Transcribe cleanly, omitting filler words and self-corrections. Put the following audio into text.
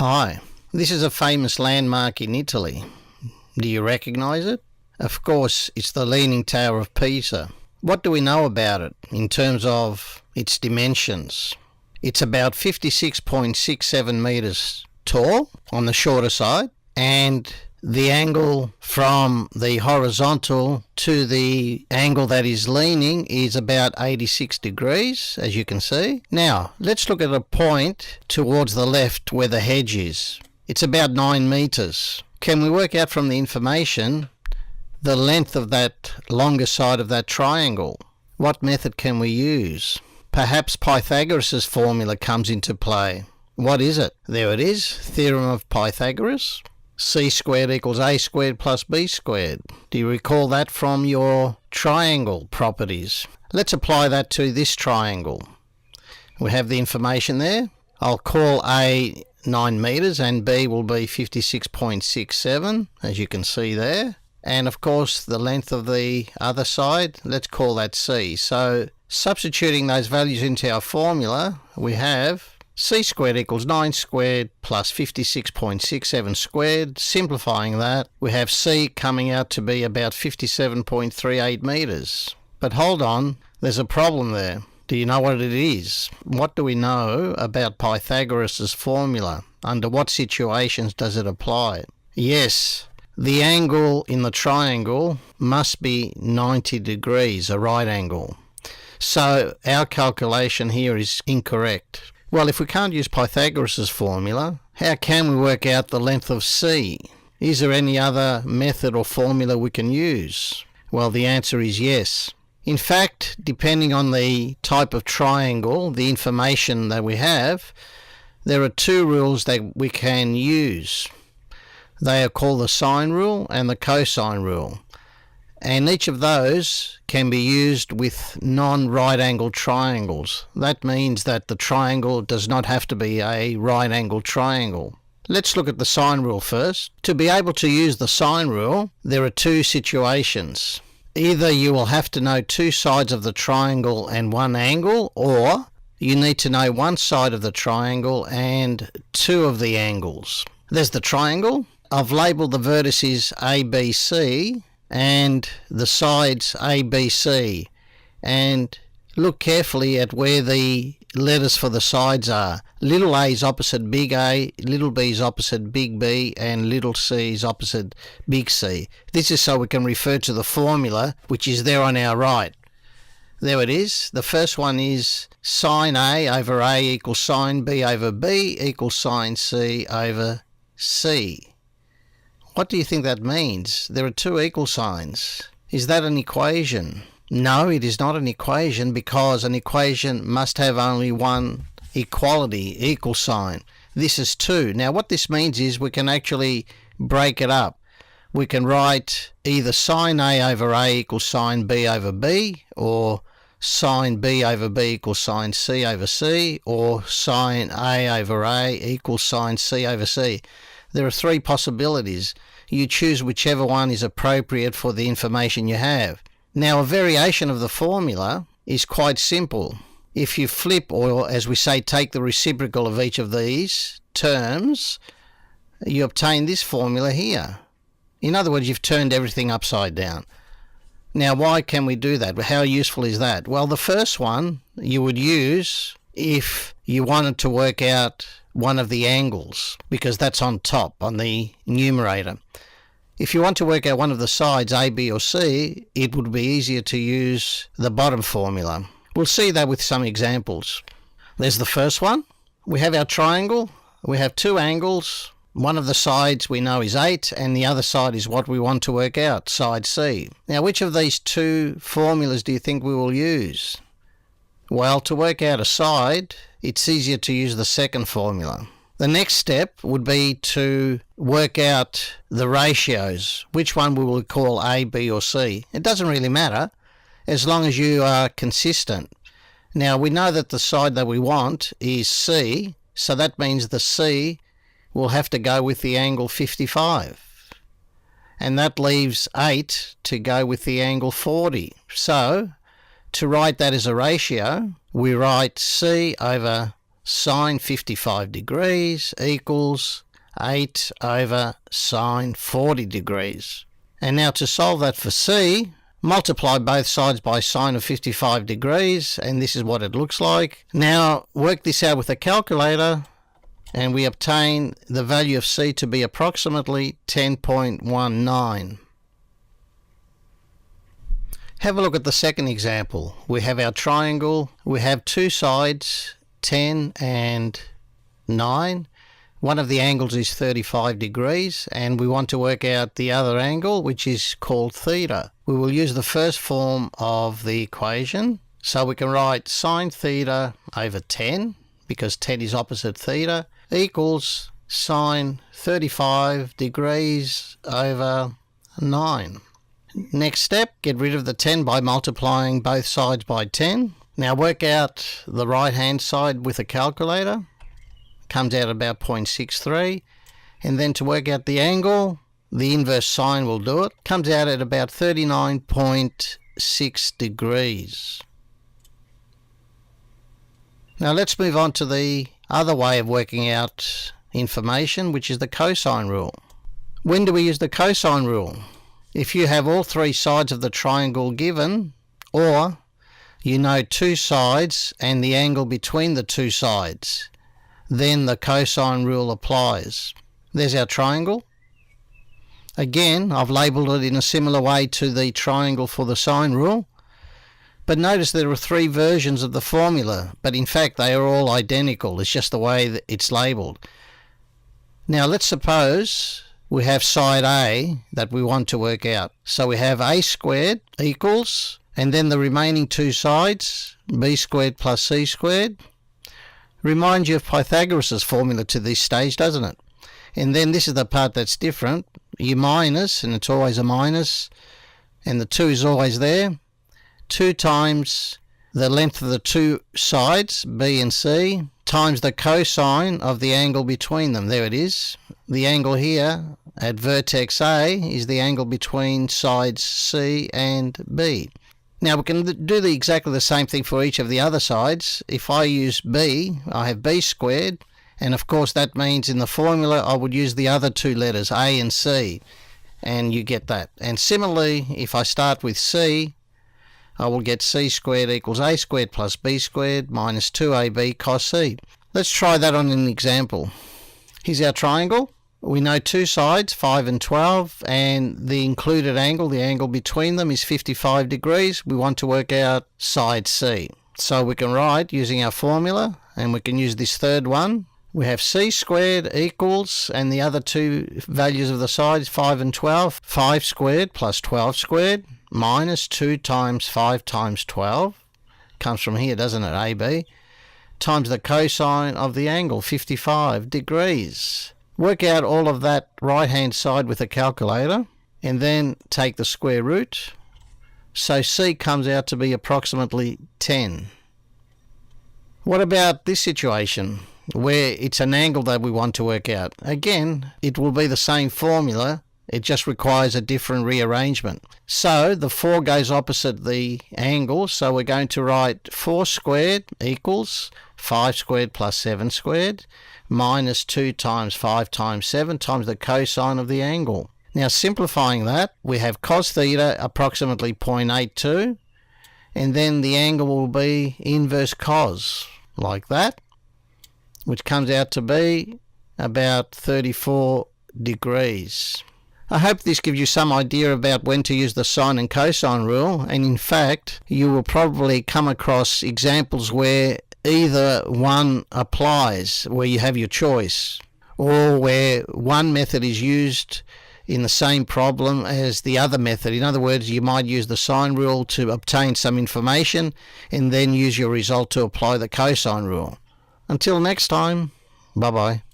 Hi, this is a famous landmark in Italy. Do you recognise it? Of course, it's the Leaning Tower of Pisa. What do we know about it in terms of its dimensions? It's about 56.67 metres tall on the shorter side, and the angle from the horizontal to the angle that is leaning is about 86 degrees, as you can see. Now, let's look at a point towards the left where the hedge is. It's about 9 metres. Can we work out from the information the length of that longer side of that triangle? What method can we use? Perhaps Pythagoras' formula comes into play. What is it? There it is, Theorem of Pythagoras. C squared equals A squared plus B squared. Do you recall that from your triangle properties? Let's apply that to this triangle. We have the information there. I'll call A 9 metres and B will be 56.67, as you can see there. And of course the length of the other side, let's call that C. So substituting those values into our formula, we have C squared equals 9 squared plus 56.67 squared. Simplifying that, we have C coming out to be about 57.38 metres. But hold on, there's a problem there. Do you know what it is? What do we know about Pythagoras' formula? Under what situations does it apply? Yes, the angle in the triangle must be 90 degrees, a right angle. So our calculation here is incorrect. Well, if we can't use Pythagoras' formula, how can we work out the length of C? Is there any other method or formula we can use? Well, the answer is yes. In fact, depending on the type of triangle, the information that we have, there are two rules that we can use. They are called the Sine Rule and the Cosine Rule. And each of those can be used with non-right angled triangles. That means that the triangle does not have to be a right angled triangle. Let's look at the Sine Rule first. To be able to use the Sine Rule, there are two situations. Either you will have to know two sides of the triangle and one angle, or you need to know one side of the triangle and two of the angles. There's the triangle. I've labelled the vertices A, B, C and the sides A, B, C, and look carefully at where the letters for the sides are. Little a is opposite big A, little b is opposite big B, and little c is opposite big C. This is so we can refer to the formula which is there on our right. There it is. The first one is sine A over A equals sine B over B equals sine C over C. What do you think that means? There are two equal signs. Is that an equation? No, it is not an equation, because an equation must have only one equality, equal sign. This is two. Now what this means is we can actually break it up. We can write either sine A over A equals sine B over B, or sine B over B equals sine C over C, or sine A over A equals sine C over C. There are three possibilities. You choose whichever one is appropriate for the information you have. Now, a variation of the formula is quite simple. If you flip, or as we say, take the reciprocal of each of these terms, you obtain this formula here. In other words, you've turned everything upside down. Now, why can we do that? How useful is that? Well, the first one you would use if you wanted to work out one of the angles, because that's on top, on the numerator. If you want to work out one of the sides, A, B or C, it would be easier to use the bottom formula. We'll see that with some examples. There's the first one. We have our triangle. We have two angles. One of the sides we know is 8 and the other side is what we want to work out, side C. Now, which of these two formulas do you think we will use? Well, to work out a side, it's easier to use the second formula. The next step would be to work out the ratios, which one we will call A, B or C. It doesn't really matter as long as you are consistent. Now, we know that the side that we want is C, so that means the C will have to go with the angle 55. And that leaves 8 to go with the angle 40. So, to write that as a ratio, we write C over sine 55 degrees equals 8 over sine 40 degrees. And now to solve that for C, multiply both sides by sine of 55 degrees, and this is what it looks like. Now work this out with a calculator, and we obtain the value of C to be approximately 10.19. Have a look at the second example. We have our triangle. We have two sides, 10 and 9. One of the angles is 35 degrees, and we want to work out the other angle, which is called theta. We will use the first form of the equation. So we can write sine theta over 10, because 10 is opposite theta, equals sine 35 degrees over 9. Next step, get rid of the 10 by multiplying both sides by 10. Now work out the right hand side with a calculator. Comes out about 0.63. And then to work out the angle, the inverse sine will do it. Comes out at about 39.6 degrees. Now let's move on to the other way of working out information, which is the cosine rule. When do we use the cosine rule? If you have all three sides of the triangle given, or you know two sides and the angle between the two sides, then the cosine rule applies. There's our triangle. Again, I've labelled it in a similar way to the triangle for the sine rule. But notice there are three versions of the formula, but in fact they are all identical. It's just the way that it's labelled. Now let's suppose we have side A that we want to work out. So we have A squared equals, and then the remaining two sides, B squared plus C squared. Reminds you of Pythagoras' formula to this stage, doesn't it? And then this is the part that's different. You minus, and it's always a minus, and the 2 is always there. 2 times the length of the two sides, B and C, times the cosine of the angle between them. There it is. The angle here at vertex A is the angle between sides C and B. Now we can do exactly the same thing for each of the other sides. If I use B, I have B squared, and of course that means in the formula I would use the other two letters, A and C, and you get that. And similarly, if I start with C, I will get C squared equals A squared plus B squared minus 2AB cos C. Let's try that on an example. Here's our triangle. We know two sides, 5 and 12, and the included angle, the angle between them, is 55 degrees. We want to work out side C. So we can write using our formula, and we can use this third one. We have C squared equals, and the other two values of the sides, 5 and 12, 5 squared plus 12 squared minus 2 times 5 times 12. Comes from here, doesn't it, AB? Times the cosine of the angle, 55 degrees. Work out all of that right-hand side with a calculator, and then take the square root. So C comes out to be approximately 10. What about this situation, where it's an angle that we want to work out? Again, it will be the same formula, it just requires a different rearrangement. So the 4 goes opposite the angle, so we're going to write 4 squared equals 5 squared plus 7 squared minus 2 times 5 times 7 times the cosine of the angle. Now simplifying that, we have cos theta approximately 0.82, and then the angle will be inverse cos, like that, which comes out to be about 34 degrees. I hope this gives you some idea about when to use the sine and cosine rule, and in fact you will probably come across examples where either one applies, where you have your choice, or where one method is used in the same problem as the other method. In other words, you might use the sine rule to obtain some information and then use your result to apply the cosine rule. Until next time, bye-bye.